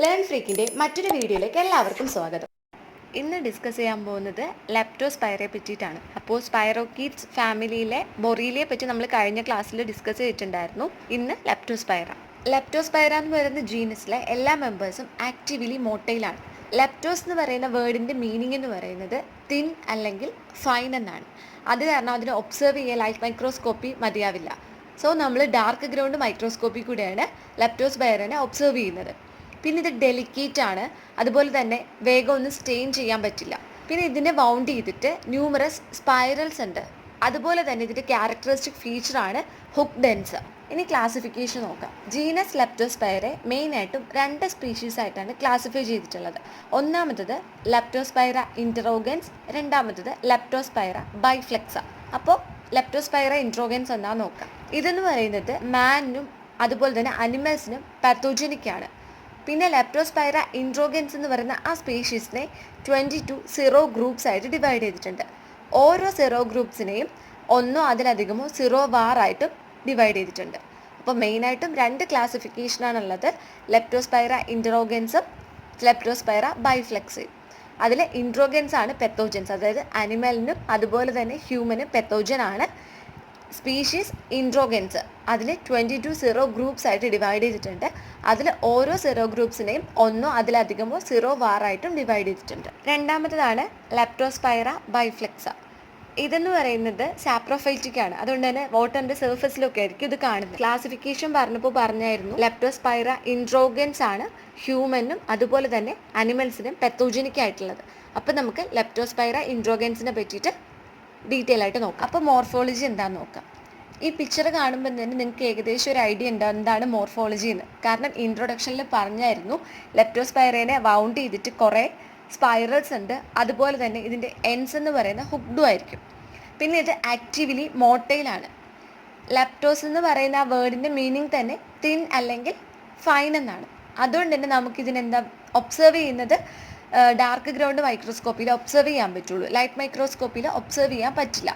Learn ഫ്രീക്കിൻ്റെ മറ്റൊരു വീഡിയോയിലേക്ക് എല്ലാവർക്കും സ്വാഗതം. ഇന്ന് ഡിസ്കസ് ചെയ്യാൻ പോകുന്നത് ലെപ്റ്റോസ്പൈറയെ പറ്റിയിട്ടാണ്. അപ്പോൾ സ്പൈറോക്കീറ്റ്സ് ഫാമിലിയിലെ ബൊറീലിയെ പറ്റി നമ്മൾ കഴിഞ്ഞ ക്ലാസ്സിൽ ഡിസ്കസ് ചെയ്തിട്ടുണ്ടായിരുന്നു. ഇന്ന് ലെപ്റ്റോസ്പൈറ. ലെപ്റ്റോസ്പൈറ എന്ന് പറയുന്ന ജീനസിലെ എല്ലാ മെമ്പേഴ്സും ആക്റ്റീവ്ലി മോട്ടൈലാണ്. ലെപ്റ്റോസ് എന്ന് പറയുന്ന വേർഡിൻ്റെ മീനിങ് എന്ന് പറയുന്നത് തിൻ അല്ലെങ്കിൽ ഫൈൻ എന്നാണ്. അത് കാരണം അതിനെ ഒബ്സർവ് ചെയ്യാൻ ലൈറ്റ് മൈക്രോസ്കോപ്പി മതിയാവില്ല. സോ നമ്മൾ ഡാർക്ക് ഗ്രൗണ്ട് മൈക്രോസ്കോപ്പി കൂടെയാണ് ലെപ്റ്റോസ്പൈറനെ ഒബ്സർവ് ചെയ്യുന്നത്. പിന്നെ ഇത് ഡെലിക്കേറ്റ് ആണ്, അതുപോലെ തന്നെ വേഗം ഒന്നും സ്റ്റെയിൻ ചെയ്യാൻ പറ്റില്ല. പിന്നെ ഇതിനെ ബൗണ്ട് ചെയ്തിട്ട് ന്യൂമറസ് സ്പൈറൽസ് ഉണ്ട്. അതുപോലെ തന്നെ ഇതിൻ്റെ ക്യാരക്ടറിസ്റ്റിക് ഫീച്ചറാണ് ഹുക്ക് ഡെൻസ്. ഇനി ക്ലാസിഫിക്കേഷൻ നോക്കാം. ജീനസ് ലെപ്റ്റോസ്പൈറെ മെയിനായിട്ടും 2 സ്പീഷീസ് ആയിട്ടാണ് ക്ലാസിഫൈ ചെയ്തിട്ടുള്ളത്. ഒന്നാമത്തത് ലെപ്റ്റോസ്പൈറ ഇൻറ്ററോഗൻസ്, രണ്ടാമത്തത് ലെപ്റ്റോസ്പൈറ ബൈഫ്ലെക്സ. അപ്പോൾ ലെപ്റ്റോസ്പൈറ ഇൻട്രോഗൻസ് എന്താണെന്ന് നോക്കാം. ഇതെന്ന് പറയുന്നത് മാനിനും അതുപോലെ തന്നെ അനിമൽസിനും പാത്തോജനിക് ആണ്. പിന്നെ ലെപ്റ്റോസ്പൈറ ഇൻട്രോഗൻസ് എന്ന് പറയുന്ന ആ സ്പീഷീസിനെ 22 സിറോ ഗ്രൂപ്പ്സ് ആയിട്ട് ഡിവൈഡ് ചെയ്തിട്ടുണ്ട്. ഓരോ സിറോ ഗ്രൂപ്പ്സിനെയും ഒന്നോ അതിലധികമോ സിറോ വാറായിട്ടും ഡിവൈഡ് ചെയ്തിട്ടുണ്ട്. അപ്പോൾ മെയിനായിട്ടും 2 ക്ലാസിഫിക്കേഷനാണുള്ളത്, ലെപ്റ്റോസ്പൈറ ഇൻട്രോഗൻസും ലെപ്റ്റോസ്പൈറ ബൈഫ്ലെക്സയും. അതിൽ ഇൻട്രോഗൻസ് ആണ് പെത്തോജൻസ്, അതായത് അനിമലിനും അതുപോലെ തന്നെ ഹ്യൂമനും പെത്തോജൻ ആണ്. സ്പീഷീസ് ഇൻട്രോഗൻസ് അതിൽ 22 സിറോ ഗ്രൂപ്പ്സ് ആയിട്ട് ഡിവൈഡ് ചെയ്തിട്ടുണ്ട്. അതിൽ ഓരോ സിറോ ഗ്രൂപ്പ്സിനെയും ഒന്നോ അതിലധികമോ സിറോ വാറായിട്ടും ഡിവൈഡ് ചെയ്തിട്ടുണ്ട്. രണ്ടാമത്തതാണ് ലെപ്റ്റോസ്പൈറ ബൈഫ്ലെക്സ. ഇതെന്ന് പറയുന്നത് സാപ്രോഫൈറ്റിക് ആണ്, അതുകൊണ്ട് തന്നെ വാട്ടറിൻ്റെ സർഫസിലൊക്കെ ആയിരിക്കും ഇത് കാണുന്നത്. ക്ലാസിഫിക്കേഷൻ പറഞ്ഞപ്പോൾ പറഞ്ഞായിരുന്നു ലെപ്റ്റോസ്പൈറ ഇൻട്രോഗൻസ് ആണ് ഹ്യൂമനും അതുപോലെ തന്നെ അനിമൽസിനും പെത്തോജനിക് ആയിട്ടുള്ളത്. അപ്പോൾ നമുക്ക് ലെപ്റ്റോസ്പൈറ ഇൻട്രോഗൻസിനെ പറ്റിയിട്ട് ഡീറ്റെയിൽ ആയിട്ട് നോക്കാം. അപ്പോൾ മോർഫോളജി എന്താണെന്ന് നോക്കാം. ഈ പിക്ചർ കാണുമ്പോൾ തന്നെ നിങ്ങൾക്ക് ഏകദേശം ഒരു ഐഡിയ ഉണ്ടാവും എന്താണ് മോർഫോളജി എന്ന്. കാരണം ഇൻട്രൊഡക്ഷനിൽ പറഞ്ഞായിരുന്നു ലെപ്റ്റോസ്പൈറേനെ വൗണ്ട് ചെയ്തിട്ട് കുറേ സ്പൈറൽസ് ഉണ്ട്, അതുപോലെ തന്നെ ഇതിൻ്റെ എൻസ് എന്ന് പറയുന്ന ഹുക്ഡും ആയിരിക്കും. പിന്നെ ഇത് ആക്റ്റീവ്ലി മോട്ടൈലാണ്. ലെപ്റ്റോസ് എന്ന് പറയുന്ന ആ വേർഡിൻ്റെ മീനിങ് തന്നെ തിൻ അല്ലെങ്കിൽ ഫൈൻ എന്നാണ്. അതുകൊണ്ട് തന്നെ നമുക്കിതിനെന്താ ഒബ്സർവ് ചെയ്യുന്നത് ഡാർക്ക് ഗ്രൗണ്ട് മൈക്രോസ്കോപ്പിയിൽ ഒബ്സർവ് ചെയ്യാൻ പറ്റുള്ളൂ, ലൈറ്റ് മൈക്രോസ്കോപ്പിയിൽ ഒബ്സർവ് ചെയ്യാൻ പറ്റില്ല.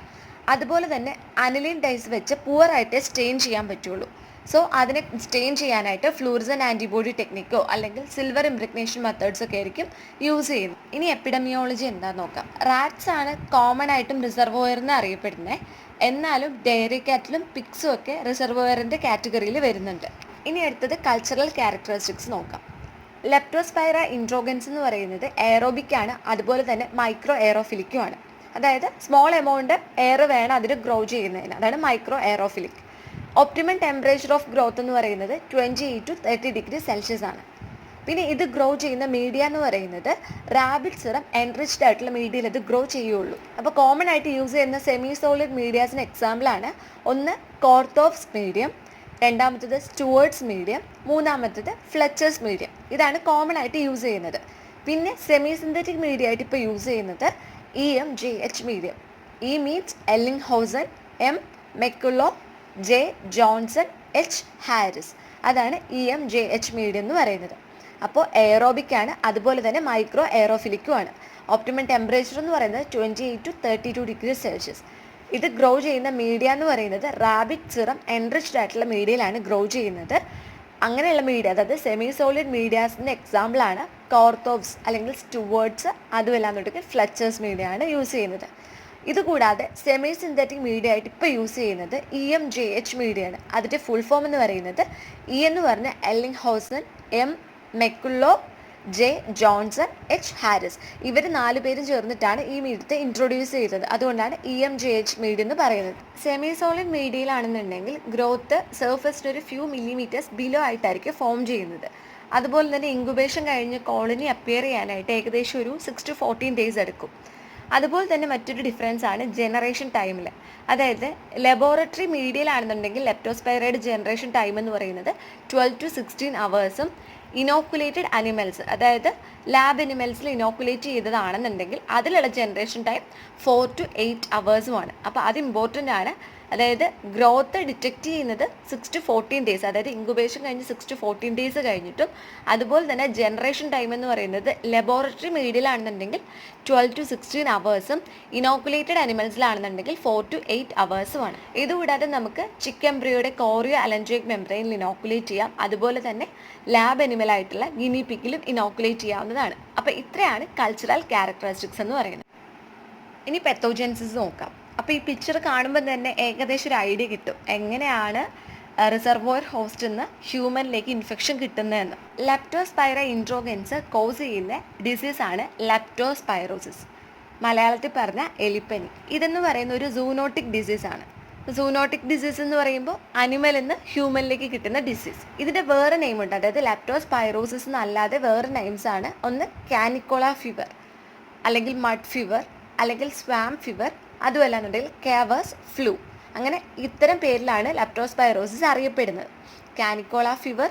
അതുപോലെ തന്നെ അനിലിൻ ഡൈസ് വെച്ച് പുവറായിട്ട് സ്റ്റെയിൻ ചെയ്യാൻ പറ്റുള്ളൂ. സോ അതിനെ സ്റ്റെയിൻ ചെയ്യാനായിട്ട് ഫ്ലൂറസെന്റ് ആൻറ്റിബോഡി ടെക്നിക്കോ അല്ലെങ്കിൽ സിൽവർ ഇംപ്രെഗ്നേഷൻ മെത്തേഡ്സ് ഒക്കെ ആയിരിക്കും യൂസ് ചെയ്യുന്നത്. ഇനി എപ്പിഡമിയോളജി എന്താണെന്ന് നോക്കാം. റാറ്റ്സ് ആണ് കോമൺ ആയിട്ടും റിസർവോയർ എന്ന് അറിയപ്പെടുന്നത്. എന്നാലും ഡയറി കാറ്റിലും പിക്സും ഒക്കെ റിസർവോയറിൻ്റെ കാറ്റഗറിയിൽ വരുന്നുണ്ട്. ഇനി അടുത്തത് കൾച്ചറൽ ക്യാരക്ടറിസ്റ്റിക്സ് നോക്കാം. ലെപ്റ്റോസ്പൈറ ഇൻട്രോഗൻസ് എന്ന് പറയുന്നത് എയറോബിക് ആണ്, അതുപോലെ തന്നെ മൈക്രോ എയറോഫിലിക്കും ആണ്. അതായത് സ്മോൾ എമൗണ്ട് എയർ വേണം അതിൽ ഗ്രോ ചെയ്യുന്നതിന്, അതാണ് micro aerophilic. Optimum temperature of growth എന്ന് പറയുന്നത് 28 to 30 ഡിഗ്രി സെൽഷ്യസ് ആണ്. പിന്നെ ഇത് ഗ്രോ ചെയ്യുന്ന മീഡിയ എന്ന് പറയുന്നത് റാബിറ്റ് സിറം എൻറിച്ച്ഡ് ആയിട്ടുള്ള മീഡിയയിൽ ഇത് ഗ്രോ ചെയ്യുള്ളൂ. അപ്പോൾ കോമൺ ആയിട്ട് യൂസ് ചെയ്യുന്ന സെമി സോളിഡ് മീഡിയാസിന് എക്സാമ്പിളാണ് ഒന്ന് കോർത്തോഫ്സ് മീഡിയം, രണ്ടാമത്തത് സ്റ്റുവേർട്ട്സ് മീഡിയം, മൂന്നാമത്തത് ഫ്ലെച്ചേഴ്സ് മീഡിയം. ഇതാണ് കോമൺ ആയിട്ട് യൂസ് ചെയ്യുന്നത്. പിന്നെ സെമി സിന്തറ്റിക് മീഡിയ ആയിട്ട് ഇപ്പോൾ യൂസ് ചെയ്യുന്നത് EMJH medium. E means Ellinghausen, M McCullough, J Johnson, H Harris. അതാണ് EMJH മീഡിയം എന്ന് പറയുന്നത്. അപ്പോൾ എയറോബിക് ആണ്, അതുപോലെ തന്നെ മൈക്രോ എയറോഫിലിക്കും ആണ്. ഒപ്റ്റിമം ടെമ്പറേച്ചർ എന്ന് പറയുന്നത് 28 to 32 ഡിഗ്രി സെൽഷ്യസ്. ഇത് ഗ്രോ ചെയ്യുന്ന മീഡിയ എന്ന് പറയുന്നത് റാബിറ്റ് സിറം എൻറിച്ച്ഡ് ആയിട്ടുള്ള മീഡിയയിലാണ് ഗ്രോ ചെയ്യുന്നത്. അങ്ങനെയുള്ള മീഡിയ, അതായത് സെമി സോളിഡ് മീഡിയാസിൻ്റെ എക്സാമ്പിളാണ് കോർത്തോപ്സ് അല്ലെങ്കിൽ സ്റ്റുവേർട്ട്സ്, അതുമല്ലാന്നുണ്ടെങ്കിൽ ഫ്ലെച്ചേഴ്സ് മീഡിയ ആണ് യൂസ് ചെയ്യുന്നത്. ഇതുകൂടാതെ സെമി സിന്തറ്റിക് മീഡിയ ആയിട്ട് ഇപ്പോൾ യൂസ് ചെയ്യുന്നത് EMJH മീഡിയ ആണ്. അതിൻ്റെ ഫുൾ ഫോം എന്ന് പറയുന്നത് ഇ എന്ന് പറഞ്ഞ Ellinghausen, M McCullough, J Johnson, H Harris. ഇവർ 4 പേരും ചേർന്നിട്ടാണ് ഈ മീഡിയത്തെ ഇൻട്രൊഡ്യൂസ് ചെയ്തത്. അതുകൊണ്ടാണ് EMJH മീഡിയ എന്ന് പറയുന്നത്. സെമി സോളിഡ് മീഡിയയിലാണെന്നുണ്ടെങ്കിൽ ഗ്രോത്ത് സർഫസിന് ഒരു ഫ്യൂ മില്ലിമീറ്റേഴ്സ് ബിലോ ആയിട്ടായിരിക്കും ഫോം ചെയ്യുന്നത്. അതുപോലെ തന്നെ ഇൻക്യുബേഷൻ കഴിഞ്ഞ് കോളനി അപ്പിയർ ചെയ്യാനായിട്ട് ഏകദേശം ഒരു 6 to 14 ഡേയ്സ് എടുക്കും. അതുപോലെ തന്നെ മറ്റൊരു ഡിഫറൻസ് ആണ് ജനറേഷൻ ടൈമിൽ. അതായത് ലബോറട്ടറി മീഡിയയിലാണെന്നുണ്ടെങ്കിൽ ലെപ്റ്റോസ്പൈറയുടെ ജനറേഷൻ ടൈം എന്ന് പറയുന്നത് 12 to 16 അവേഴ്സും, ഇനോക്കുലേറ്റഡ് അനിമൽസ് അതായത് ലാബ് അനിമൽസിൽ ഇനോക്കുലേറ്റ് ചെയ്തതാണെന്നുണ്ടെങ്കിൽ അതിലുള്ള ജനറേഷൻ ടൈം 4 to 8 അവേഴ്സുമാണ്. അപ്പോൾ അത് ഇമ്പോർട്ടൻ്റ് ആണ്. അതായത് ഗ്രോത്ത് ഡിറ്റക്റ്റ് ചെയ്യുന്നത് 6 to 14 ഡേയ്സ്, അതായത് ഇൻക്യുബേഷൻ കഴിഞ്ഞ് 6 to 14 ഡേയ്സ് കഴിഞ്ഞിട്ടും, അതുപോലെ തന്നെ ജനറേഷൻ ടൈം എന്ന് പറയുന്നത് ലബോറട്ടറി മീഡിയയിലാണെന്നുണ്ടെങ്കിൽ 12 to 16 അവേഴ്സും ഇനോക്കുലേറ്റഡ് അനിമൽസിലാണെന്നുണ്ടെങ്കിൽ 4 to 8 അവേഴ്സുമാണ്. ഇതുകൂടാതെ നമുക്ക് ചിക്ക് എംബ്രിയോയുടെ കോറിയോ അലൻജോയിക് മെംബ്രെയിനിൽ ഇനോക്കുലേറ്റ് ചെയ്യാം. അതുപോലെ തന്നെ ലാബ് അനിമൽ ആയിട്ടുള്ള ഗിനി പിക്കിലും ഇനോക്കുലേറ്റ് ചെയ്യാവുന്നതാണ്. അപ്പോൾ ഇത്രയാണ് കൾച്ചറൽ ക്യാരക്ടറിസ്റ്റിക്സ് എന്ന് പറയുന്നത്. ഇനി പെത്തോജെൻസിസ് നോക്കാം. അപ്പോൾ ഈ പിക്ചർ കാണുമ്പോൾ തന്നെ ഏകദേശം ഒരു ഐഡിയ കിട്ടും എങ്ങനെയാണ് റിസർവോയർ ഹോസ്റ്റ് നിന്ന് ഹ്യൂമനിലേക്ക് ഇൻഫെക്ഷൻ കിട്ടുന്നതെന്ന്. ലെപ്റ്റോസ്പൈറ ഇൻട്രോഗൻസ് കോസ് ചെയ്യുന്ന ഡിസീസാണ് ലെപ്റ്റോസ്പൈറോസിസ്, മലയാളത്തിൽ പറഞ്ഞ എലിപ്പനി. ഇതെന്ന് പറയുന്ന ഒരു സൂനോട്ടിക് ഡിസീസാണ്. സൂനോട്ടിക് ഡിസീസ് എന്ന് പറയുമ്പോൾ അനിമലിൽ നിന്ന് ഹ്യൂമനിലേക്ക് കിട്ടുന്ന ഡിസീസ്. ഇതിൻ്റെ വേറെ നെയിമുണ്ട്, അതായത് ലെപ്റ്റോസ്പൈറോസിസ് എന്നല്ലാതെ വേറെ നെയിംസ് ആണ്. ഒന്ന് കാനിക്കോള ഫീവർ, അല്ലെങ്കിൽ മഡ് ഫീവർ, അല്ലെങ്കിൽ സ്വാം ഫീവർ, അതുമല്ല എന്നുണ്ടെങ്കിൽ കാവേഴ്സ് ഫ്ലൂ. അങ്ങനെ ഇത്തരം പേരിലാണ് ലെപ്റ്റോസ്പൈറോസിസ് അറിയപ്പെടുന്നത്. Canicola fever,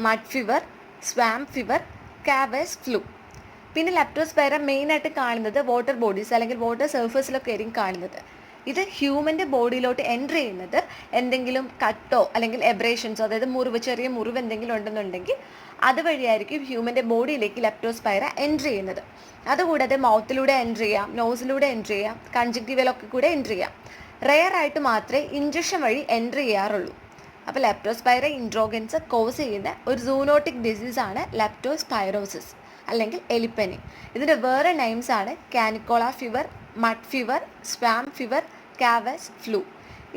mud fever, swamp fever, cavers flu. പിന്നെ ലെപ്റ്റോസ്പൈറ മെയിനായിട്ട് കാണുന്നത് വാട്ടർ ബോഡീസ് അല്ലെങ്കിൽ വാട്ടർ സർഫേസിലൊക്കെ ആയിരിക്കും കാണുന്നത്. ഇത് ഹ്യൂമൻ്റെ ബോഡിയിലോട്ട് എൻ്റർ ചെയ്യുന്നത് എന്തെങ്കിലും കട്ടോ അല്ലെങ്കിൽ എബ്രേഷൻസോ, അതായത് മുറിവ്, ചെറിയ മുറിവ് എന്തെങ്കിലും ഉണ്ടെന്നുണ്ടെങ്കിൽ അതുവഴിയായിരിക്കും ഹ്യൂമൻ്റെ ബോഡിയിലേക്ക് ലെപ്റ്റോസ്പൈറ എൻ്റർ ചെയ്യുന്നത്. അതുകൂടാതെ മൗത്തിലൂടെ എൻ്റർ ചെയ്യാം, നോസിലൂടെ എൻ്റർ ചെയ്യാം, കൺജക്റ്റീവിലൊക്കെ കൂടെ എൻ്റർ ചെയ്യാം. റെയർ ആയിട്ട് മാത്രമേ ഇഞ്ചക്ഷൻ വഴി എൻ്റർ ചെയ്യാറുള്ളൂ. അപ്പോൾ ലെപ്റ്റോസ്പൈറ ഇൻട്രോഗൻസ് കോസ് ചെയ്യുന്ന ഒരു സൂനോട്ടിക് ഡിസീസാണ് ലെപ്റ്റോസ്പൈറോസിസ് അല്ലെങ്കിൽ എലിപ്പനി. ഇതിൻ്റെ വേറെ നെയിംസ് ആണ് canicola fever, mud fever, swamp fever, cavers flu.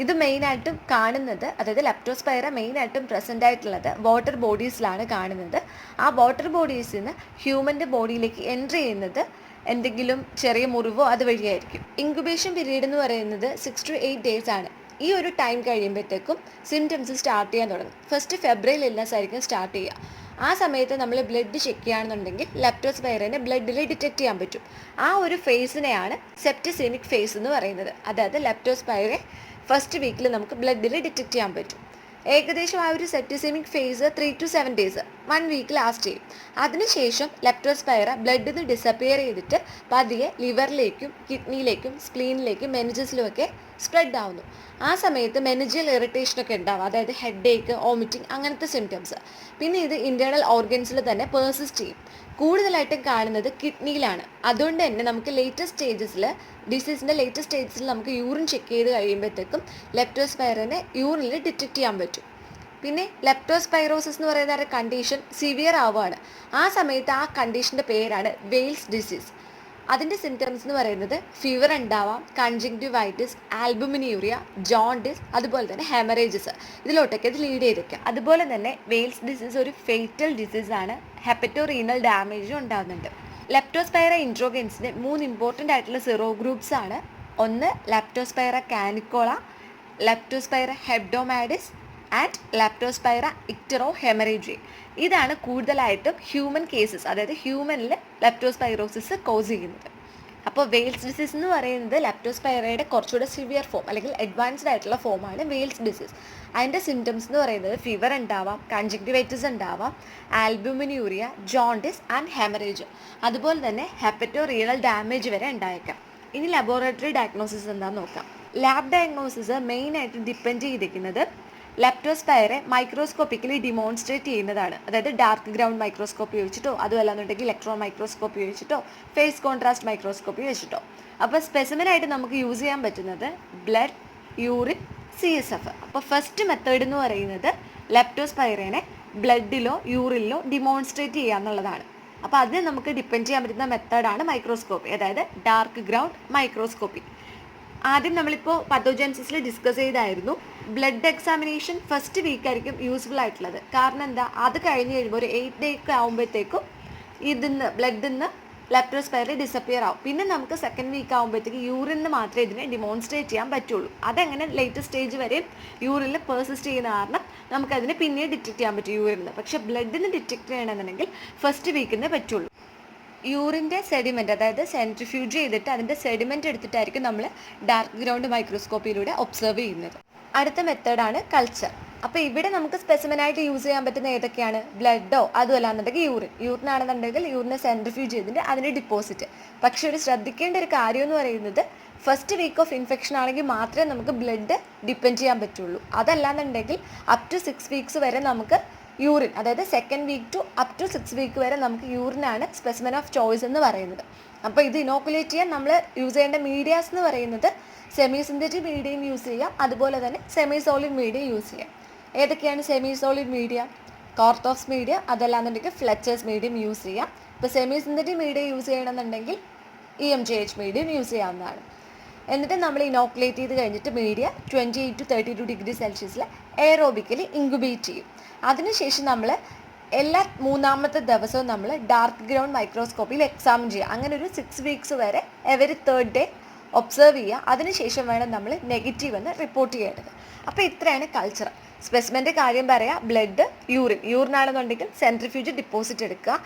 ഇത് മെയിനായിട്ടും കാണുന്നത്, അതായത് ലെപ്റ്റോസ്പൈറ മെയിനായിട്ടും പ്രസൻ്റ് ആയിട്ടുള്ളത് വാട്ടർ ബോഡീസിലാണ് കാണുന്നത്. ആ വാട്ടർ ബോഡീസിൽ നിന്ന് ഹ്യൂമൻ്റെ ബോഡിയിലേക്ക് എൻ്റർ ചെയ്യുന്നത് എന്തെങ്കിലും ചെറിയ മുറിവോ അതുവഴിയായിരിക്കും. ഇൻക്യുബേഷൻ പീരീഡ് എന്ന് പറയുന്നത് 6 to 8 ഡേയ്സ് ആണ്. ഈ ഒരു ടൈം കഴിയുമ്പോഴത്തേക്കും സിംറ്റംസ് സ്റ്റാർട്ട് ചെയ്യാൻ തുടങ്ങും. ഫസ്റ്റ് ഫെബ്രൈൽ ഇൽനെസ് ആയിരിക്കും സ്റ്റാർട്ട് ചെയ്യുക. ആ സമയത്ത് നമ്മൾ ബ്ലഡ് ചെക്ക് ചെയ്യുകയാണെന്നുണ്ടെങ്കിൽ ലെപ്റ്റോസ്പൈറനെ ബ്ലഡിൽ ഡിറ്റക്ട് ചെയ്യാൻ പറ്റും. ആ ഒരു ഫേസിനെയാണ് സെപ്റ്റിസെമിക് ഫേസ് എന്ന് പറയുന്നത്. അതായത് ലെപ്റ്റോസ്പൈറെ ഫസ്റ്റ് വീക്കിൽ നമുക്ക് ബ്ലഡിൽ ഡിറ്റക്ട് ചെയ്യാൻ പറ്റും. ഏകദേശം ആ ഒരു septicaemic phase 3 to 7 days, 1 week last ചെയ്യും. അതിനുശേഷം ലെപ്റ്റോസ്പൈറ ബ്ലഡിൽ നിന്ന് ഡിസപ്പിയർ ചെയ്തിട്ട് പതിയെ ലിവറിലേക്കും കിഡ്നിയിലേക്കും സ്പ്ലീനിലേക്കും മെനിജസിലും ഒക്കെ സ്പ്രെഡ് ആവുന്നു. ആ സമയത്ത് മെനിജിയൽ ഇറിറ്റേഷനൊക്കെ ഉണ്ടാവും, അതായത് ഹെഡ് ഏക്ക്, വോമിറ്റിംഗ്, അങ്ങനത്തെ സിംറ്റംസ്. പിന്നെ ഇത് ഇൻറ്റേർണൽ ഓർഗൻസിൽ തന്നെ പേഴ്സിസ്റ്റ് ചെയ്യും. കൂടുതലായിട്ടും കാണുന്നത് കിഡ്നിയിലാണ്. അതുകൊണ്ട് തന്നെ നമുക്ക് ഡിസീസിൻ്റെ ലേറ്റസ്റ്റ് സ്റ്റേജസിൽ നമുക്ക് യൂറിൻ ചെക്ക് ചെയ്ത് കഴിയുമ്പോഴത്തേക്കും ലെപ്റ്റോസ്പൈറിനെ യൂറിനിൽ ഡിറ്റക്ട് ചെയ്യാൻ പറ്റും. പിന്നെ ലെപ്റ്റോസ്പൈറോസിസ് എന്ന് പറയുന്ന ഒരു കണ്ടീഷൻ സിവിയർ ആവുകയാണ്. ആ സമയത്ത് ആ കണ്ടീഷൻ്റെ പേരാണ് വെയിൽസ് ഡിസീസ്. അതിൻ്റെ സിംറ്റംസ് എന്ന് പറയുന്നത് ഫീവർ ഉണ്ടാവാം, കൺജങ്ക്റ്റിവൈറ്റിസ്, ആൽബുമിനൂറിയ, ജോണ്ടിസ്, അതുപോലെ തന്നെ ഹെമറേജസ്, ഇതിലോട്ടൊക്കെ ഇത് ലീഡ് ചെയ്തേക്കാം. അതുപോലെ തന്നെ വെയിൽസ് ഡിസീസ് ഒരു ഫേറ്റൽ ഡിസീസാണ്. ഹെപ്പറ്റോറീനൽ ഡാമേജും ഉണ്ടാകുന്നുണ്ട്. ലെപ്റ്റോസ്പൈറ ഇൻട്രോഗൻസിൻ്റെ 3 ഇമ്പോർട്ടൻ്റ് ആയിട്ടുള്ള സെറോ ഗ്രൂപ്പ്സ് ആണ്. ഒന്ന് ലെപ്റ്റോസ്പൈറ കാനിക്കോള, ലെപ്റ്റോസ്പൈറ ഹെബ്ഡോമാഡിസ് ആൻഡ് ലെപ്റ്റോസ്പൈറ ഇക്റ്ററോഹെമറേജി. ഇതാണ് കൂടുതലായിട്ടും ഹ്യൂമൻ കേസസ്, അതായത് ഹ്യൂമനിൽ ലെപ്റ്റോസ്പൈറോസിസ് കോസ് ചെയ്യുന്നത്. അപ്പോൾ വെയിൽസ് ഡിസീസ് എന്ന് പറയുന്നത് ലെപ്റ്റോസ്പൈറയുടെ കുറച്ചുകൂടെ സിവിയർ ഫോം അല്ലെങ്കിൽ അഡ്വാൻസ്ഡ് ആയിട്ടുള്ള ഫോമാണ് വെയിൽസ് ഡിസീസ്. അതിൻ്റെ സിംറ്റംസ് എന്ന് പറയുന്നത് ഫീവർ ഉണ്ടാവാം, കൺജങ്ക്റ്റിവൈറ്റിസ് ഉണ്ടാവാം, ആൽബുമിനൂറിയ, ജോണ്ടിസ് ആൻഡ് ഹെമറേജ്, അതുപോലെ തന്നെ ഹെപ്പറ്റോറീനൽ ഡാമേജ് വരെ ഉണ്ടായേക്കാം. ഇനി ലബോറട്ടറി ഡയഗ്നോസിസ് എന്താണെന്ന് നോക്കാം. ലാബ് ഡയഗ്നോസിസ് മെയിനായിട്ട് ഡിപ്പെൻഡ് ചെയ്തിരിക്കുന്നത് ലെപ്റ്റോസ്പൈറെ മൈക്രോസ്കോപ്പിക്കലി ഡിമോൺസ്ട്രേറ്റ് ചെയ്യുന്നതാണ്. അതായത് ഡാർക്ക് ഗ്രൗണ്ട് മൈക്രോസ്കോപ്പി വെച്ചിട്ടോ, അതുമല്ലാന്നുണ്ടെങ്കിൽ ഇലക്ട്രോൺ മൈക്രോസ്കോപ്പി വെച്ചിട്ടോ, ഫേസ് കോൺട്രാസ്റ്റ് മൈക്രോസ്കോപ്പി വെച്ചിട്ടോ. അപ്പോൾ സ്പെസിമെനായിട്ട് നമുക്ക് യൂസ് ചെയ്യാൻ പറ്റുന്നത് ബ്ലഡ്, യൂറിൻ, CSF. അപ്പോൾ ഫസ്റ്റ് മെത്തേഡ് എന്ന് പറയുന്നത് ലെപ്റ്റോസ്പൈറേനെ ബ്ലഡിലോ യൂറിനിലോ ഡിമോൺസ്ട്രേറ്റ് ചെയ്യുക എന്നുള്ളതാണ്. അപ്പോൾ അതിന് നമുക്ക് ഡിപ്പെൻഡ് ചെയ്യാൻ പറ്റുന്ന മെത്തേഡാണ് മൈക്രോസ്കോപ്പി, അതായത് ഡാർക്ക് ഗ്രൗണ്ട് മൈക്രോസ്കോപ്പി. ആദ്യം നമ്മളിപ്പോൾ പത്തോജെൻസിസിൽ ഡിസ്കസ് ചെയ്തായിരുന്നു. ബ്ലഡ് എക്സാമിനേഷൻ ഫസ്റ്റ് വീക്കായിരിക്കും യൂസ്ഫുൾ ആയിട്ടുള്ളത്. കാരണം എന്താ, അത് കഴിഞ്ഞ് കഴിയുമ്പോൾ ഒരു 8 ഡേയ്ക്ക് ആകുമ്പോഴത്തേക്കും ബ്ലഡിൽ നിന്ന് ലെപ്റ്റോസ്പൈറ ഡിസപ്പിയർ ആവും. പിന്നെ നമുക്ക് സെക്കൻഡ് വീക്ക് ആകുമ്പോഴത്തേക്ക് യൂറിനിൽ മാത്രമേ ഇതിനെ ഡിമോൺസ്ട്രേറ്റ് ചെയ്യാൻ പറ്റുള്ളൂ. അതെങ്ങനെ ലേറ്റസ്റ്റ് സ്റ്റേജ് വരെയും യൂറിനിൽ പേഴ്സിസ്റ്റ് ചെയ്യുന്ന കാരണം നമുക്കതിനെ പിന്നെയും ഡിറ്റക്ട് ചെയ്യാൻ പറ്റും യൂറിനിൽ. പക്ഷേ ബ്ലഡിന് ഡിറ്റക്ട് ചെയ്യണമെന്നുണ്ടെങ്കിൽ ഫസ്റ്റ് വീക്കിന് പറ്റുള്ളൂ. യൂറിൻ്റെ സെഡിമെൻറ്റ്, അതായത് സെൻട്രിഫ്യൂജ് ചെയ്തിട്ട് അതിൻ്റെ സെഡിമെൻറ്റ് എടുത്തിട്ടായിരിക്കും നമ്മൾ ഡാർക്ക് ഗ്രൗണ്ട് മൈക്രോസ്കോപ്പിയിലൂടെ ഒബ്സർവ് ചെയ്യുന്നത്. അടുത്ത മെത്തേഡാണ് കൾച്ചർ. അപ്പോൾ ഇവിടെ നമുക്ക് സ്പെസിമെനായിട്ട് യൂസ് ചെയ്യാൻ പറ്റുന്ന ഏതൊക്കെയാണ്? ബ്ലഡോ അതുമല്ലാന്നുണ്ടെങ്കിൽ യൂറിൻ ആണെന്നുണ്ടെങ്കിൽ യൂറിനെ സെൻട്രിഫ്യൂജ് ചെയ്തിട്ട് അതിൻ്റെ ഡിപ്പോസിറ്റ്. പക്ഷേ ഒരു ശ്രദ്ധിക്കേണ്ട ഒരു കാര്യം എന്ന് പറയുന്നത് ഫസ്റ്റ് വീക്ക് ഓഫ് ഇൻഫെക്ഷൻ ആണെങ്കിൽ മാത്രമേ നമുക്ക് ബ്ലഡ് ഡിപ്പെൻഡ് ചെയ്യാൻ പറ്റുള്ളൂ. അതല്ലാന്നുണ്ടെങ്കിൽ അപ് ടു 6 വീക്സ് വരെ നമുക്ക് യൂറിൻ, അതായത് second week to up to 6 week വരെ നമുക്ക് യൂറിനാണ് സ്പെസിമെൻ ഓഫ് ചോയ്സ് എന്ന് പറയുന്നത്. അപ്പോൾ ഇത് ഇനോക്കുലേറ്റ് ചെയ്യാൻ നമ്മൾ യൂസ് ചെയ്യേണ്ട മീഡിയാസ് എന്ന് പറയുന്നത് സെമി സിന്തറ്റിക് മീഡിയം യൂസ് ചെയ്യാം, അതുപോലെ തന്നെ സെമി സോളിഡ് മീഡിയം യൂസ് ചെയ്യാം. ഏതൊക്കെയാണ് സെമി സോളിഡ് മീഡിയ? കോർത്തോസ് മീഡിയ, അതല്ലാന്നുണ്ടെങ്കിൽ ഫ്ലെച്ചേഴ്സ് മീഡിയം യൂസ് ചെയ്യാം. ഇപ്പോൾ സെമി സിന്തറ്റിക് മീഡിയം യൂസ് ചെയ്യണമെന്നുണ്ടെങ്കിൽ EMJH മീഡിയം യൂസ് ചെയ്യാവുന്നതാണ്. എന്നിട്ട് നമ്മൾ ഇനോക്കുലേറ്റ് ചെയ്ത് കഴിഞ്ഞിട്ട് മീഡിയ 28 to 32 ഡിഗ്രി സെൽഷ്യസിൽ എയറോബിക്കലി ഇൻക്യുബേറ്റ് ചെയ്യും. അതിനുശേഷം നമ്മൾ എല്ലാ 3-ാമത്തെ ദിവസവും നമ്മൾ ഡാർക്ക് ഗ്രൗണ്ട് മൈക്രോസ്കോപ്പിയിൽ എക്സാമിൻ ചെയ്യുക. അങ്ങനെ ഒരു 6 വീക്സ് വരെ എവരി 3rd ഡേ ഒബ്സർവ് ചെയ്യുക. അതിനുശേഷം വേണം നമ്മൾ നെഗറ്റീവ് എന്ന് റിപ്പോർട്ട് ചെയ്യേണ്ടത്. അപ്പോൾ ഇത്രയാണ് കൾച്ചർ. സ്പെസിമെൻ്റെ കാര്യം പറയാം. ബ്ലഡ്, യൂറിനാണെന്നുണ്ടെങ്കിൽ സെൻട്രിഫ്യൂജ് ഡിപ്പോസിറ്റ് എടുക്കുക.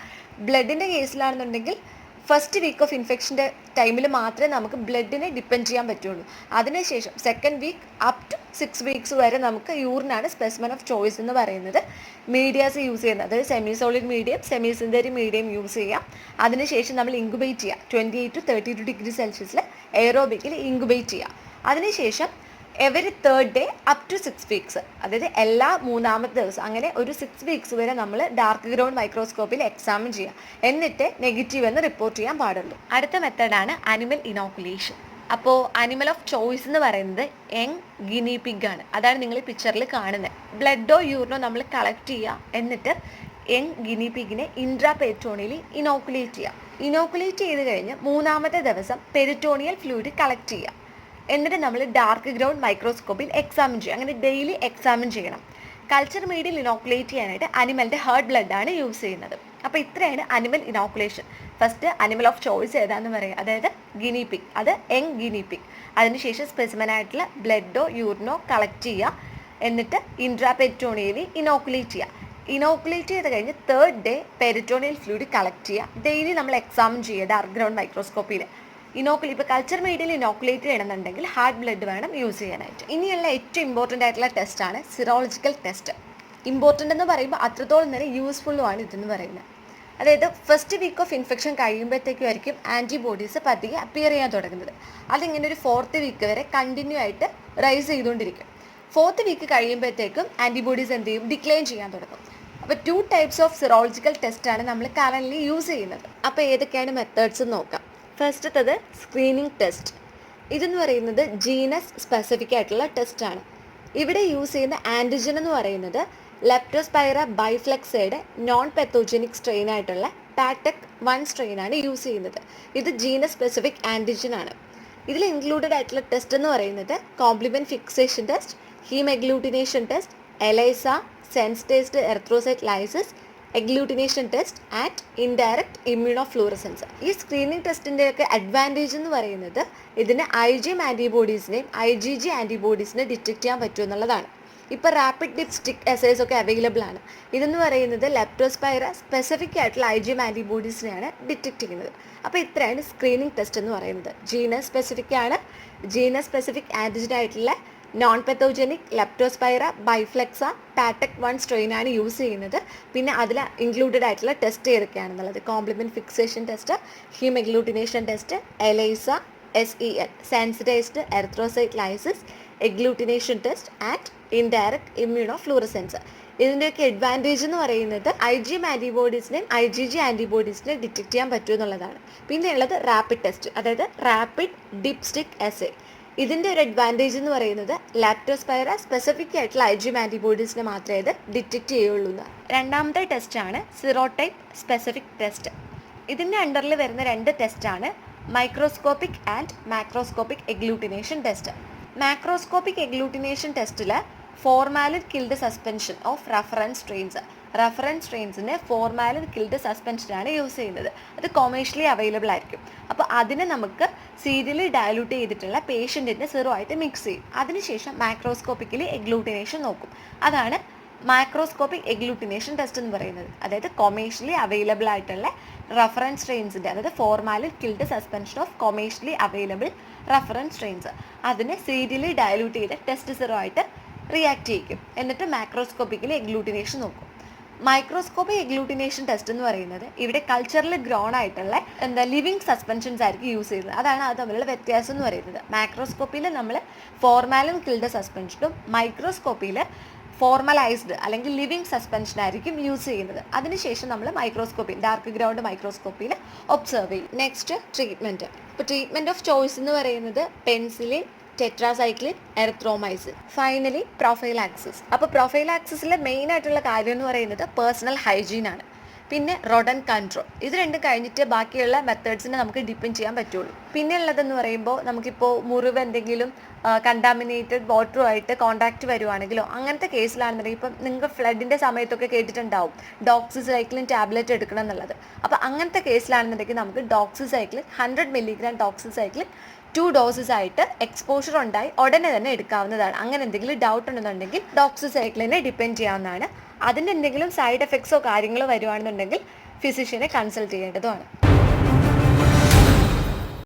ബ്ലഡിൻ്റെ കേസിലാണെന്നുണ്ടെങ്കിൽ ഫസ്റ്റ് വീക്ക് ഓഫ് ഇൻഫെക്ഷൻ്റെ ടൈമിൽ മാത്രമേ നമുക്ക് ബ്ലഡിനെ ഡിപ്പെൻഡ് ചെയ്യാൻ പറ്റുള്ളൂ. അതിനുശേഷം second week up to 6 weeks വരെ നമുക്ക് യൂറിനാണ് സ്പെസിമെൻ ഓഫ് ചോയ്സ് എന്ന് പറയുന്നത്. മീഡിയാസ് യൂസ് ചെയ്യുന്നത്, അതായത് semi solid medium, semi synthetic medium use ചെയ്യാം. അതിനുശേഷം നമ്മൾ ഇൻക്യുബേറ്റ് ചെയ്യുക 28 to 32 ഡിഗ്രി സെൽഷ്യസിൽ എയറോബിക്കലി ഇൻക്യുബേറ്റ് ചെയ്യുക. അതിനുശേഷം every 3rd day up to 6 weeks, അതായത് എല്ലാ 3-ാമത്തെ ദിവസം, അങ്ങനെ ഒരു 6 വീക്സ് വരെ നമ്മൾ ഡാർക്ക് ഗ്രൗണ്ട് മൈക്രോസ്കോപ്പിൽ എക്സാമിൻ ചെയ്യുക. എന്നിട്ട് നെഗറ്റീവ് എന്ന് റിപ്പോർട്ട് ചെയ്യാൻ പാടുള്ളൂ. അടുത്ത മെത്തേഡാണ് അനിമൽ ഇനോക്കുലേഷൻ. അപ്പോൾ അനിമൽ ഓഫ് ചോയ്സ് എന്ന് പറയുന്നത് യങ് ഗിനി പിഗ് ആണ്. അതാണ് നിങ്ങൾ ഈ പിക്ചറിൽ കാണുന്നത്. ബ്ലഡോ യൂറിനോ നമ്മൾ കളക്ട് ചെയ്യുക. എന്നിട്ട് യങ് ഗിനി പിഗിനെ ഇൻട്രാപെരിറ്റോണിയലി ഇനോക്കുലേറ്റ് ചെയ്യുക. ഇനോക്കുലേറ്റ് ചെയ്ത് കഴിഞ്ഞ് 3-ാമത്തെ ദിവസം പെരിറ്റോണിയൽ ഫ്ലൂയിഡ് കളക്ട് ചെയ്യുക. എന്നിട്ട് നമ്മൾ ഡാർക്ക് ഗ്രൗണ്ട് മൈക്രോസ്കോപ്പിൽ എക്സാമിൻ ചെയ്യുക. അങ്ങനെ ഡെയിലി എക്സാമിൻ ചെയ്യണം. കൾച്ചർ മീഡിയയിൽ ഇനോക്കുലേറ്റ് ചെയ്യാനായിട്ട് അനിമലിൻ്റെ ഹേർട്ട് ബ്ലഡാണ് യൂസ് ചെയ്യുന്നത്. അപ്പോൾ ഇത്രയാണ് animal inoculation. First animal of choice ഏതാണെന്ന് പറയുക, അതായത് ഗിനി പിഗ്, അത് യങ് ഗിനി പിഗ്. അതിനുശേഷം സ്പെസിമെനായിട്ടുള്ള ബ്ലഡോ യൂറിനോ കളക്ട് ചെയ്യുക. എന്നിട്ട് ഇൻട്രാപെരിറ്റോണിയലി ഇനോക്കുലേറ്റ് ചെയ്യുക. ഇനോക്കുലേറ്റ് ചെയ്ത് കഴിഞ്ഞ് 3rd day peritoneal fluid collect ചെയ്യുക. ഡെയിലി നമ്മൾ എക്സാമിൻ ചെയ്യുക ഡാർക്ക് ഗ്രൗണ്ട് മൈക്രോസ്കോപ്പിയിൽ. ഇപ്പോൾ കൾച്ചർ മീഡിയയിൽ ഇനോക്കുലേറ്റ് ചെയ്യണമെന്നുണ്ടെങ്കിൽ ഹാർട്ട് ബ്ലഡ് വേണം യൂസ് ചെയ്യാനായിട്ട്. ഇനിയുള്ള ഏറ്റവും ഇമ്പോർട്ടൻ്റ് ആയിട്ടുള്ള ടെസ്റ്റാണ് സിറോളജിക്കൽ ടെസ്റ്റ്. ഇമ്പോർട്ടൻ്റ് എന്ന് പറയുമ്പോൾ അത്രത്തോളം തന്നെ യൂസ്ഫുള്ളുമാണ് ഇതെന്ന് പറയുന്നത്. അതായത് ഫസ്റ്റ് വീക്ക് ഓഫ് ഇൻഫെക്ഷൻ കഴിയുമ്പോഴത്തേക്കും ആയിരിക്കും ആൻറ്റിബോഡീസ് പതിയെ അപ്പിയർ ചെയ്യാൻ തുടങ്ങുന്നത്. അതിങ്ങനെ ഒരു 4th വീക്ക് വരെ കണ്ടിന്യൂ ആയിട്ട് റൈസ് ചെയ്തുകൊണ്ടിരിക്കും. 4th വീക്ക് കഴിയുമ്പോഴത്തേക്കും ആൻറ്റിബോഡീസ് എന്ത് ചെയ്യും? ഡിക്ലൈൻ ചെയ്യാൻ തുടങ്ങും. അപ്പോൾ 2 ടൈപ്സ് ഓഫ് സിറോളജിക്കൽ ടെസ്റ്റാണ് നമ്മൾ കറൻ്റ്ലി യൂസ് ചെയ്യുന്നത്. അപ്പോൾ ഏതൊക്കെയാണ് മെത്തേഡ്സ് നോക്കാം. ഫസ്റ്റത്തത് സ്ക്രീനിങ് ടെസ്റ്റ്. ഇതെന്ന് പറയുന്നത് ജീനസ് സ്പെസിഫിക് ആയിട്ടുള്ള ടെസ്റ്റാണ്. ഇവിടെ യൂസ് ചെയ്യുന്ന ആൻറ്റിജൻ എന്ന് പറയുന്നത് ലെപ്റ്റോസ്പൈറ ബൈഫ്ലെക്സയുടെ നോൺ പെത്തോജനിക് സ്ട്രെയിൻ ആയിട്ടുള്ള പാറ്റക് 1 സ്ട്രെയിനാണ് യൂസ് ചെയ്യുന്നത്. ഇത് ജീനസ് സ്പെസിഫിക് ആൻറ്റിജൻ ആണ്. ഇതിൽ ഇൻക്ലൂഡഡ് ആയിട്ടുള്ള ടെസ്റ്റ് എന്ന് പറയുന്നത് complement fixation test, haemagglutination test, ELISA, sensitized erythrocyte lysis, agglutination test and indirect immunofluorescence. ഈ സ്ക്രീനിങ് ടെസ്റ്റിൻ്റെയൊക്കെ അഡ്വാൻറ്റേജ് എന്ന് പറയുന്നത് ഇതിന് IgM ആൻറ്റിബോഡീസിനെയും IgG ആൻറ്റിബോഡീസിനെ ഡിറ്റക്ട് ചെയ്യാൻ പറ്റുമെന്നുള്ളതാണ്. ഇപ്പോൾ റാപ്പിഡ് ഡിപ്സ്റ്റിക് എസേസ് ഒക്കെ അവൈലബിൾ ആണ്. ഇതെന്ന് പറയുന്നത് ലെപ്റ്റോസ്പൈറ സ്പെസിഫിക് ആയിട്ടുള്ള IgM ആൻറ്റിബോഡീസിനെയാണ് ഡിറ്റക്ട് ചെയ്യുന്നത്. അപ്പോൾ ഇത്രയാണ് സ്ക്രീനിങ് ടെസ്റ്റ് എന്ന് പറയുന്നത്. ജീനസ് സ്പെസിഫിക് ആണ്. ജീനസ് സ്പെസിഫിക് ആൻറ്റിജൻ ആയിട്ടുള്ള non pathogenic leptospira biflexa Patoc 1 സ്ട്രെയിനാണ് യൂസ് ചെയ്യുന്നത്. പിന്നെ അതിൽ ഇൻക്ലൂഡഡ് ആയിട്ടുള്ള ടെസ്റ്റ് ഏതൊക്കെയാണെന്നുള്ളത് complement fixation test, haemagglutination test, ELISA, SEL sensitized erythrocyte lysis, agglutination test and indirect immunofluorescence. ഇതിൻ്റെയൊക്കെ അഡ്വാൻറ്റേജ് എന്ന് പറയുന്നത് IgM ആൻറ്റിബോഡീസിനെയും IgG ആൻറ്റിബോഡീസിനെ ഡിറ്റക്ട് ചെയ്യാൻ പറ്റുമെന്നുള്ളതാണ്. പിന്നെ ഉള്ളത് റാപ്പിഡ് ടെസ്റ്റ്, അതായത് റാപ്പിഡ് ഡിപ്സ്റ്റിക് എസേ. ഇതിൻ്റെ ഒരു അഡ്വാൻറ്റേജ് എന്ന് പറയുന്നത് ലാപ്റ്റോസ്പൈറ സ്പെസിഫിക് ആയിട്ടുള്ള IgM ആൻറ്റിബോഡീസിനെ മാത്രമേ ഇത് ഡിറ്റക്ട് ചെയ്യുള്ളൂ എന്നാണ്. രണ്ടാമത്തെ ടെസ്റ്റാണ് സിറോടൈപ്പ് സ്പെസിഫിക് ടെസ്റ്റ്. ഇതിൻ്റെ അണ്ടറിൽ വരുന്ന 2 ടെസ്റ്റാണ് microscopic and macroscopic agglutination test. Macroscopic agglutination ടെസ്റ്റിൽ formalin killed suspension of reference സ്ട്രെയിൻസിന് ഫോർമാലിൻ കിൽഡ് സസ്പെൻഷനാണ് യൂസ് ചെയ്യുന്നത്. അത് കൊമേഴ്ഷ്യലി അവൈലബിൾ ആയിരിക്കും. അപ്പോൾ അതിനെ നമുക്ക് സീരിയലി ഡയലൂട്ട് ചെയ്തിട്ടുള്ള പേഷ്യൻറ്റിൻ്റെ സിറോ ആയിട്ട് മിക്സ് ചെയ്യും. അതിനുശേഷം മാക്രോസ്കോപ്പിക്കലി എഗ്ലൂട്ടിനേഷൻ നോക്കും. അതാണ് മൈക്രോസ്കോപ്പിക് എഗ്ലൂട്ടിനേഷൻ ടെസ്റ്റ് എന്ന് പറയുന്നത്. അതായത് കൊമേഴ്ഷ്യലി അവൈലബിൾ ആയിട്ടുള്ള റഫറൻസ് സ്ട്രെയിൻസിൻ്റെ, അതായത് formalin killed suspension of commercially available reference strains, അതിനെ സീരിയലി ഡയലൂട്ട് ചെയ്ത് ടെസ്റ്റ് സിറോ ആയിട്ട് റിയാക്ട് ചെയ്യിക്കും. എന്നിട്ട് മാക്രോസ്കോപ്പിക്കലി എഗ്ലൂട്ടിനേഷൻ നോക്കും. മൈക്രോസ്കോപ്പി എഗ്ലൂട്ടിനേഷൻ ടെസ്റ്റ് എന്ന് പറയുന്നത് ഇവിടെ കൾച്ചറിൽ ഗ്രോൺ ആയിട്ടുള്ള ലിവിങ് സസ്പെൻഷൻസ് ആയിരിക്കും യൂസ് ചെയ്യുന്നത്. അതാണ് അത് തമ്മിലുള്ള വ്യത്യാസം എന്ന് പറയുന്നത്. മാക്രോസ്കോപ്പിയിൽ നമ്മൾ ഫോർമാലിൻ കിൽഡ് സസ്പെൻഷനും മൈക്രോസ്കോപ്പിയിൽ ഫോർമലൈസ്ഡ് അല്ലെങ്കിൽ ലിവിങ് സസ്പെൻഷൻ ആയിരിക്കും യൂസ് ചെയ്യുന്നത്. അതിനുശേഷം നമ്മൾ മൈക്രോസ്കോപ്പി ഡാർക്ക് ഗ്രൗണ്ട് മൈക്രോസ്കോപ്പിയിൽ ഒബ്സർവ് ചെയ്യും. Next treatment. ഇപ്പോൾ ട്രീറ്റ്മെൻറ്റ് ഓഫ് ചോയ്സ് എന്ന് പറയുന്നത് penicillin, tetracycline, erythromycin. Finally prophylaxis. അപ്പോൾ പ്രൊഫൈലാക്സിസിലെ മെയിൻ ആയിട്ടുള്ള കാര്യം എന്ന് പറയുന്നത് പേഴ്സണൽ ഹൈജീൻ ആണ്. പിന്നെ റോഡൻ കൺട്രോൾ. ഇത് രണ്ടും കഴിഞ്ഞിട്ട് ബാക്കിയുള്ള മെത്തേഡ്സിനെ നമുക്ക് ഡിപ്പെൻഡ് ചെയ്യാൻ പറ്റുള്ളൂ. പിന്നെ ഉള്ളതെന്ന് പറയുമ്പോൾ നമുക്കിപ്പോൾ മുറിവ് എന്തെങ്കിലും കണ്ടാമിനേറ്റഡ് വാട്ടറുമായിട്ട് കോൺടാക്റ്റ് വരുവാണെങ്കിലോ അങ്ങനത്തെ കേസിലാണെന്നുണ്ടെങ്കിൽ ഇപ്പം നിങ്ങൾക്ക് ഫ്ലഡിൻ്റെ സമയത്തൊക്കെ കേട്ടിട്ടുണ്ടാവും ഡോക്സിസൈക്ലിൻ ടാബ്ലറ്റ് എടുക്കണം എന്നുള്ളത്. അപ്പോൾ അങ്ങനത്തെ കേസിലാണെന്നുണ്ടെങ്കിൽ നമുക്ക് ഡോക്സിസൈക്ലിൻ 100 mg ഡോക്സിസൈക്ലിൻ 2 ഡോസസ് ആയിട്ട് എക്സ്പോഷർ ഉണ്ടായി ഉടനെ തന്നെ എടുക്കാവുന്നതാണ്. അങ്ങനെ എന്തെങ്കിലും ഡൗട്ട് ഉണ്ടെന്നുണ്ടെങ്കിൽ ഡോക്സിസൈക്ലിനെ ഡിപ്പെൻഡ് ചെയ്യാവുന്നതാണ്. അതിൻ്റെ എന്തെങ്കിലും സൈഡ് എഫക്ട്സോ കാര്യങ്ങളോ വരുവാണെന്നുണ്ടെങ്കിൽ ഫിസിഷ്യനെ കൺസൾട്ട് ചെയ്യേണ്ടതുമാണ്.